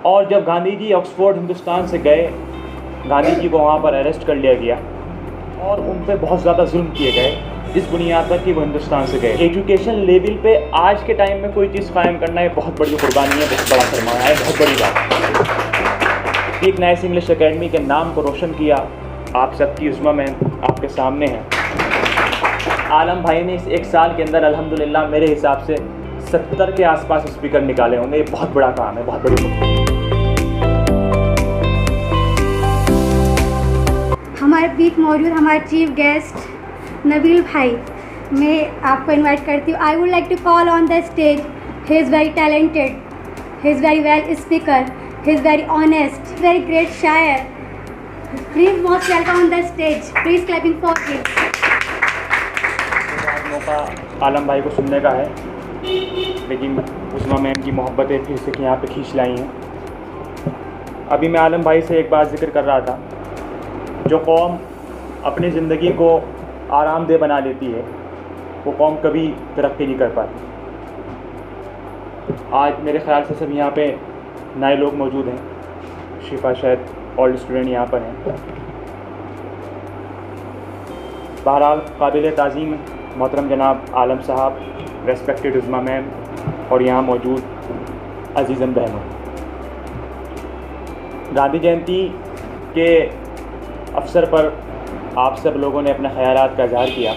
और जब गांधी जी ऑक्सफोर्ड हिंदुस्तान से गए, गांधी जी को वहाँ पर अरेस्ट कर लिया गया और उन पर बहुत ज़्यादा जुल्म किए गए इस बुनियाद पर कि वो हिंदुस्तान से गए। एजुकेशन लेवल पे आज के टाइम में कोई चीज़ कायम करना ये बहुत बड़ी कुर्बानी है, बहुत बड़ा सरमाया है, बहुत बड़ी बात। स्पीक नाइस इंग्लिश एकेडमी के नाम को रोशन किया। आप सबकी उस्मा में आपके सामने है। आलम भाई ने इस एक साल के अंदर अल्हम्दुलिल्लाह मेरे हिसाब से 70 के आसपास स्पीकर निकाले होंगे। ये बहुत बड़ा काम है, बहुत बड़ी। हमारे बीच मौजूद हमारे चीफ गेस्ट नबील भाई, मैं आपको इनवाइट करती हूँ। I would like to call on the stage, he is very talented, he is very well speaker, he is very honest, very great शायर। Please most welcome on the stage, please clapping for him. मौका आलम भाई को सुनने का है, लेकिन उस्मा ma'am की मोहब्बतें फिर से यहाँ पे खींच लाई हैं। अभी मैं आलम भाई से एक बात जिक्र कर रहा था, जो कौम अपनी ज़िंदगी को आरामदेह बना लेती है वो कौम कभी तरक्की नहीं कर पाती। आज मेरे ख़्याल से सब यहाँ पे नए लोग मौजूद हैं। शिफा शायद ओल्ड स्टूडेंट यहाँ पर हैं। बहरहाल काबिल ताज़ीम मोहतरम जनाब आलम साहब, रेस्पेक्टेड उज़्मा मैम और यहाँ मौजूद अजीज़न बहनों, गांधी जयंती के अवसर पर आप सब लोगों ने अपने ख़यालात का इज़हार किया।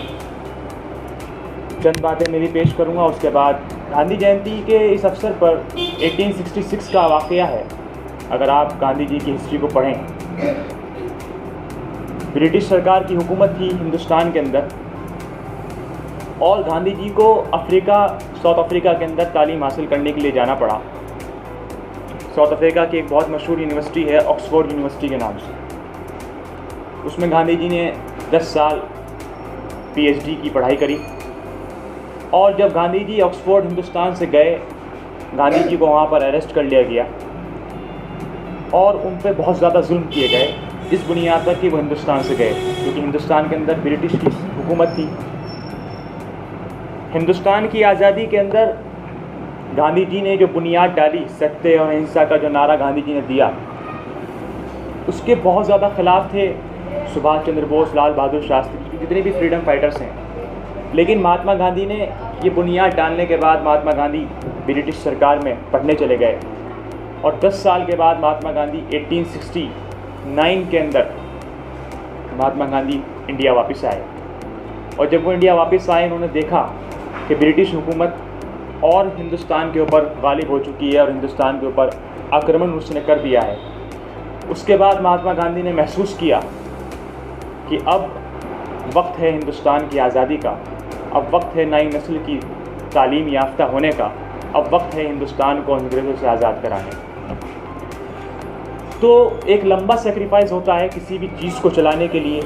चंद बातें मैं भी पेश करूँगा। उसके बाद गांधी जयंती के इस अवसर पर 1866 का वाक़या है। अगर आप गांधी जी की हिस्ट्री को पढ़ें, ब्रिटिश सरकार की हुकूमत थी हिंदुस्तान के अंदर और गांधी जी को साउथ अफ्रीका के अंदर तालीम हासिल करने के लिए जाना पड़ा। साउथ अफ्रीका की एक बहुत मशहूर यूनिवर्सिटी है ऑक्सफोर्ड यूनिवर्सिटी के नाम से। उसमें गांधी जी ने 10 साल पीएचडी की पढ़ाई करी और जब गांधी जी ऑक्सफोर्ड हिंदुस्तान से गए, गांधी जी को वहाँ पर अरेस्ट कर लिया गया और उन पर बहुत ज़्यादा जुल्म किए गए इस बुनियाद पर कि वो हिंदुस्तान से गए, क्योंकि हिंदुस्तान के अंदर ब्रिटिश की हुकूमत थी। हिंदुस्तान की आज़ादी के अंदर गांधी जी ने जो बुनियाद डाली, सत्य और अहिंसा का जो नारा गांधी जी ने दिया, उसके बहुत ज़्यादा ख़िलाफ़ थे सुभाष चंद्र बोस, लाल बहादुर शास्त्री, जितने भी फ्रीडम फाइटर्स हैं। लेकिन महात्मा गांधी ने ये बुनियाद डालने के बाद महात्मा गांधी ब्रिटिश सरकार में पढ़ने चले गए और 10 साल के बाद महात्मा गांधी 1869 के अंदर महात्मा गांधी इंडिया वापस आए। और जब वो इंडिया वापस आए, उन्होंने देखा कि ब्रिटिश हुकूमत और हिंदुस्तान के ऊपर गालिब हो चुकी है और हिंदुस्तान के ऊपर आक्रमण उसने कर दिया है। उसके बाद महात्मा गांधी ने महसूस किया कि अब वक्त है हिंदुस्तान की आज़ादी का, अब वक्त है नई नस्ल की तालीम याफ्ता होने का, अब वक्त है हिंदुस्तान को अंग्रेज़ों से आज़ाद कराने का। तो एक लंबा सेक्रीफाइस होता है किसी भी चीज़ को चलाने के लिए।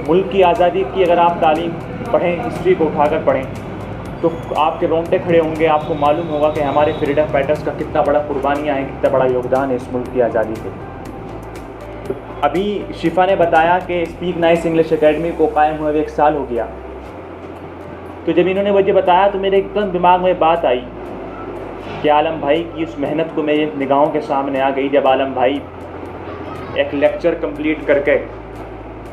मुल्क की आज़ादी की अगर आप तालीम पढ़ें, हिस्ट्री को उठाकर पढ़ें, तो आपके रोंगटे खड़े होंगे। आपको मालूम होगा कि हमारे फ्रीडम फाइटर्स का कितना बड़ा कुर्बानियाँ हैं, कितना बड़ा योगदान है इस मुल्क की आज़ादी के। अभी शिफा ने बताया कि स्पीक नाइस इंग्लिश एकेडमी को कायम हुए 1 साल हो गया। तो जब इन्होंने मुझे बताया तो मेरे एकदम दिमाग में बात आई कि आलम भाई की उस मेहनत को मेरी निगाहों के सामने आ गई। जब आलम भाई एक लेक्चर कंप्लीट करके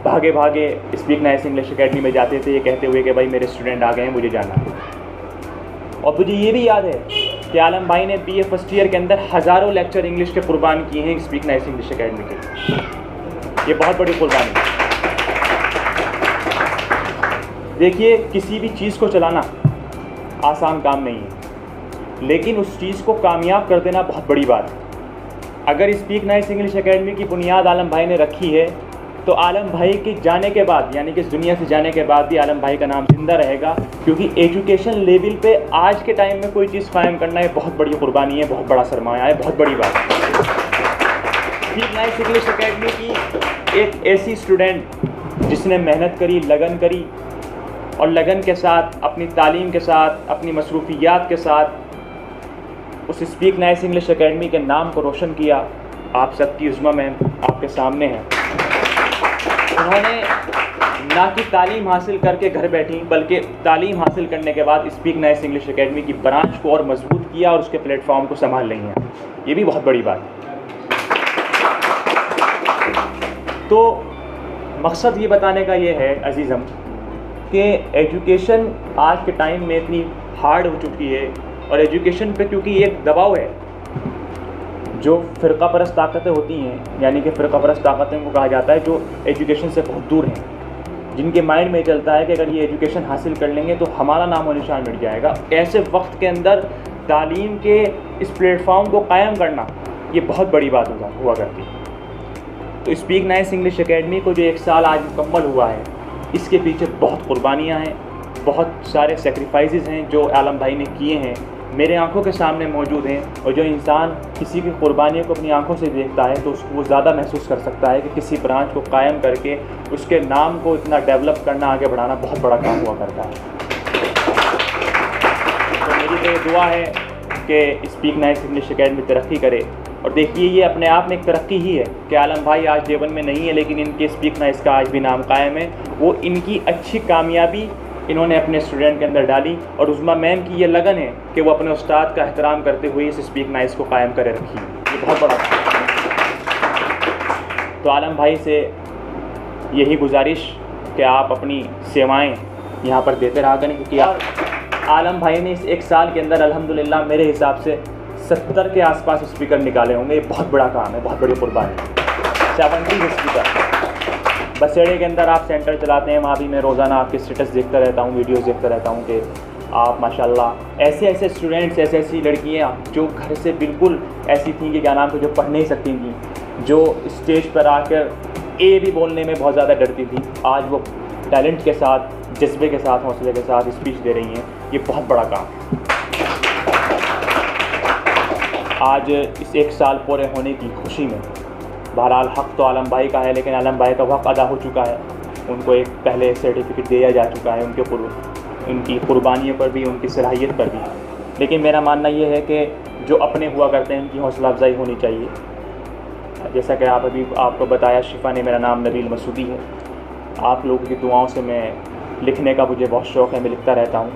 भागे भागे स्पीक नाइस इंग्लिश एकेडमी में जाते थे, ये कहते हुए कि भाई मेरे स्टूडेंट आ गए हैं, मुझे जाना है। और मुझे ये भी याद है कि आलम भाई ने बीए फर्स्ट ईयर के अंदर हज़ारों लेक्चर इंग्लिश के कुर्बान किए हैं स्पीक नाइस इंग्लिश एकेडमी के। ये बहुत बड़ी कुर्बानी है। देखिए, किसी भी चीज़ को चलाना आसान काम नहीं है, लेकिन उस चीज़ को कामयाब कर देना बहुत बड़ी बात है। अगर स्पीक नाइस इंग्लिश एकेडमी की बुनियाद आलम भाई ने रखी है, तो आलम भाई के जाने के बाद, यानी कि इस दुनिया से जाने के बाद भी आलम भाई का नाम जिंदा रहेगा, क्योंकि एजुकेशन लेवल पे आज के टाइम में कोई चीज़ कायम करना ये बहुत बड़ी कुर्बानी है, बहुत बड़ा सरमाया है, बहुत बड़ी बात है। स्पीक नाइस इंग्लिश एकेडमी की एक ऐसी स्टूडेंट जिसने मेहनत करी, लगन करी और लगन के साथ, अपनी तालीम के साथ, अपनी मसरूफियात के साथ उस स्पीक नाइस इंग्लिश एकेडमी के नाम को रोशन किया। आप सबकी उज़्मा में आपके सामने है। उन्होंने ना कि तालीम हासिल करके घर बैठी, बल्कि तालीम हासिल करने के बाद स्पीक नाइस इंग्लिश एकेडमी की ब्रांच को और मजबूत किया और उसके प्लेटफॉर्म को संभाल रही हैं। ये भी बहुत बड़ी बात है। तो मकसद ये बताने का ये है अजीज़म कि एजुकेशन आज के टाइम में इतनी हार्ड हो चुकी है, और एजुकेशन पे क्योंकि एक दबाव है, जो फ़िरका परस्त ताकतें होती हैं, यानी कि फ़िरका परस्त ताकतें को कहा जाता है जो एजुकेशन से बहुत दूर हैं, जिनके माइंड में चलता है कि अगर ये एजुकेशन हासिल कर लेंगे तो हमारा नाम और निशान मिट जाएगा। ऐसे वक्त के अंदर तालीम के इस प्लेटफॉर्म को कायम करना ये बहुत बड़ी बात हुआ करती है। तो स्पीक नाइस इंग्लिश एकेडमी को जो 1 साल आज मुकम्मल हुआ है, इसके पीछे बहुत कुर्बानियाँ हैं, बहुत सारे सेक्रीफाइसेस हैं जो आलम भाई ने किए हैं, मेरे आंखों के सामने मौजूद हैं। और जो इंसान किसी की कुर्बानियों को अपनी आंखों से देखता है तो उसको वो ज़्यादा महसूस कर सकता है कि किसी ब्रांच को कायम करके उसके नाम को इतना डेवलप करना, आगे बढ़ाना बहुत बड़ा काम हुआ करता है। तो मेरी तो ये दुआ है कि स्पीक नाइस इंग्लिश एकेडमी तरक्की करे। और देखिए, ये अपने आप में एक तरक्की ही है कि आलम भाई आज देवबंद में नहीं है, लेकिन इनके स्पीक नाइस का आज भी नाम कायम है। वो इनकी अच्छी कामयाबी इन्होंने अपने स्टूडेंट के अंदर डाली, और उज़्मा मैम की ये लगन है कि वो अपने उस्ताद का एहतराम करते हुए इस स्पीक नाइस को कायम करे रखी। ये बहुत बड़ा तो आलम भाई से यही गुजारिश कि आप अपनी सेवाएं यहाँ पर देते रहा करें, क्योंकि आलम भाई ने इस 1 साल के अंदर अल्हम्दुलिल्लाह मेरे हिसाब से 70 के आसपास स्पीकर निकाले होंगे। ये बहुत बड़ा काम है, बहुत बड़ी कुर्बानी है। 70 स्पीकर। बसेड़े के अंदर आप सेंटर चलाते हैं, वहाँ भी मैं रोज़ाना आपके स्टेटस देखता रहता हूँ, वीडियोस देखता रहता हूँ कि आप माशाल्लाह ऐसे स्टूडेंट्स, ऐसी लड़कियाँ जो घर से बिल्कुल ऐसी थीं कि क्या नाम है, जो पढ़ नहीं सकती थीं, जो स्टेज पर आकर ए भी बोलने में बहुत ज़्यादा डरती थी, आज वो टैलेंट के साथ, जज्बे के साथ, हौसले के साथ स्पीच दे रही हैं। ये बहुत बड़ा काम। आज इस 1 साल पूरे होने की खुशी में बहरहाल हक़ तो आलम भाई का है, लेकिन आलम भाई का वक्त अदा हो चुका है। उनको एक पहले सर्टिफिकेट दिया जा चुका है, उनकी कुर्बानियों पर भी, उनकी सलाहियत पर भी। लेकिन मेरा मानना ये है कि जो अपने हुआ करते हैं उनकी हौसला अफजाई होनी चाहिए। जैसा कि आपको बताया, शिफा ने मेरा नाम नबील मसूदी है। आप लोगों की दुआओं से मैं लिखने का मुझे बहुत शौक़ है, मैं लिखता रहता हूँ।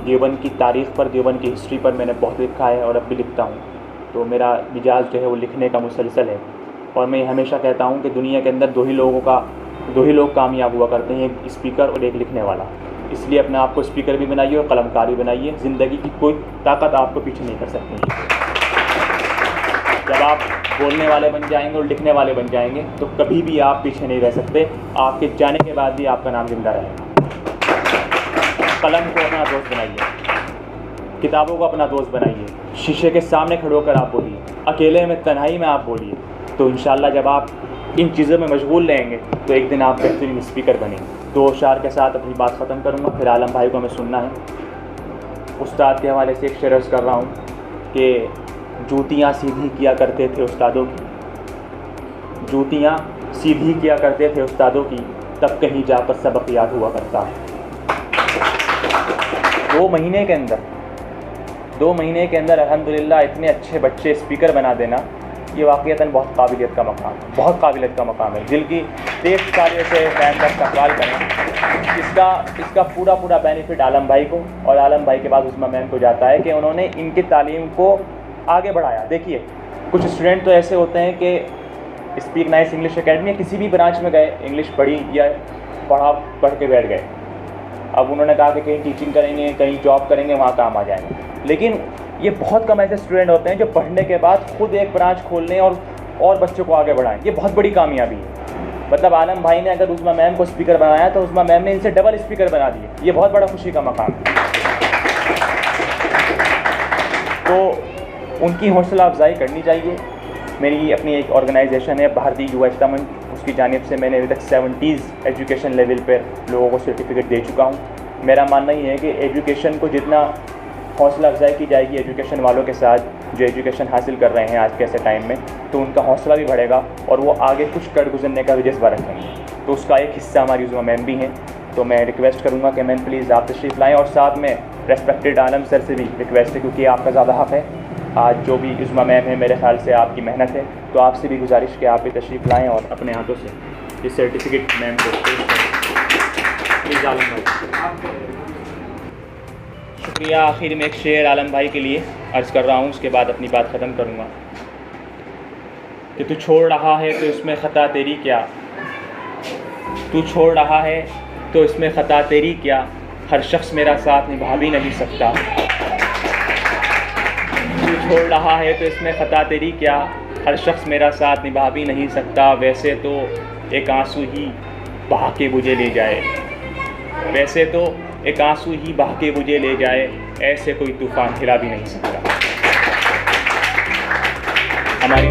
देवबंद की तारीख़ पर, देवबंद की हिस्ट्री पर मैंने बहुत लिखा है और अब भी लिखता हूँ। तो मेरा मिजाज जो है वो लिखने का मुसलसल है। और मैं हमेशा कहता हूँ कि दुनिया के अंदर दो ही लोग कामयाब हुआ करते हैं, एक स्पीकर और एक लिखने वाला। इसलिए अपने आप को स्पीकर भी बनाइए और कलमकार भी बनाइए। ज़िंदगी की कोई ताकत आपको पीछे नहीं कर सकती। जब आप बोलने वाले बन जाएंगे और लिखने वाले बन जाएंगे तो कभी भी आप पीछे नहीं रह सकते। आपके जाने के बाद भी आपका नाम जिंदा रहेगा। कलम को अपना दोस्त बनाइए, किताबों को अपना दोस्त बनाइए, शीशे के सामने खड़े होकर आप बोलिए, अकेले में, तन्हाई में आप बोलिए। तो इंशाल्लाह जब आप इन चीज़ों में मशगूल रहेंगे तो एक दिन आप बेहतरीन स्पीकर बनेंगे। 2 अशार के साथ अपनी बात ख़त्म करूँगा, फिर आलम भाई को हमें सुनना है। उस्ताद के हवाले से एक शेर अर्ज़ कर रहा हूँ कि जूतियाँ सीधी किया करते थे उस्तादों की, जूतियाँ सीधी किया करते थे उस्तादों की, तब कहीं जाकर सबक याद हुआ करता है। 2 महीने के अंदर अल्हम्दुलिल्लाह इतने अच्छे बच्चे स्पीकर बना देना, ये वाक़ईतन बहुत काबिलियत का मकाम है। दिल की 23 सालों से फैन का इस्तक़बाल करें। इसका पूरा बेनिफिट आलम भाई को और आलम भाई के बाद उज़्मा मैम को जाता है कि उन्होंने इनकी तालीम को आगे बढ़ाया। देखिए, कुछ स्टूडेंट तो ऐसे होते हैं कि स्पीक नाइस इंग्लिश एकेडमी किसी भी ब्रांच में गए, इंग्लिश पढ़ी या पढ़ के बैठ गए। अब उन्होंने कहा कि कहीं टीचिंग करेंगे, कहीं जॉब करेंगे, वहाँ काम आ जाएंगे। लेकिन ये बहुत कम ऐसे स्टूडेंट होते हैं जो पढ़ने के बाद खुद एक ब्रांच खोल लें और बच्चों को आगे बढ़ाएं। ये बहुत बड़ी कामयाबी है। मतलब आलम भाई ने अगर उज़्मा मैम को स्पीकर बनाया तो उज़्मा मैम ने इनसे डबल स्पीकर बना दिए। ये बहुत बड़ा खुशी का मकाम है। तो उनकी हौसला अफजाई करनी चाहिए। मेरी अपनी एक ऑर्गेनाइजेशन है भारतीय युवा इज्तिमा मंच, उसकी जानिब से मैंने अभी तक 70 एजुकेशन लेवल पर लोगों को सर्टिफिकेट दे चुका हूँ। मेरा मानना ये है कि एजुकेशन को जितना हौसला अफजाई की जाएगी एजुकेशन वालों के साथ जो एजुकेशन हासिल कर रहे हैं आज के ऐसे टाइम में, तो उनका हौसला भी बढ़ेगा और वो आगे कुछ कर गुजरने का भी जज्बा रखेंगे। तो उसका एक हिस्सा हमारी उज़्मा मैम भी हैं। तो मैं रिक्वेस्ट करूँगा कि मैम प्लीज़ आप तशरीफ़ लाएँ, और साथ में रेस्पेक्टेड आलम सर से भी रिक्वेस्ट है, क्योंकि आपका ज़्यादा हक़ है। आज जो भी उज़्मा मैम है, मेरे ख्याल से आपकी मेहनत है, तो आपसे भी गुजारिश कि आप भी तशरीफ़ लाएँ और अपने हाथों से इस सर्टिफिकेट मैम को पेश करें। प्लीज़ आलम भाई। शुक्रिया। आखिर में एक शेर आलम भाई के लिए अर्ज़ कर रहा हूँ, उसके बाद अपनी बात ख़त्म करूँगा कि तू छोड़ रहा है तो इसमें ख़ता तेरी क्या, तू छोड़ रहा है तो इसमें ख़ता तेरी क्या, हर शख्स मेरा साथ निभा भी नहीं सकता। तू छोड़ रहा है तो इसमें ख़ता तेरी क्या, हर शख्स मेरा साथ निभा भी नहीं सकता। वैसे तो एक आंसू ही बहा के मुझे ले जाए, वैसे तो एक आंसू ही बहा के मुझे ले जाए, ऐसे कोई तूफ़ान हिला भी नहीं सकता। हमारी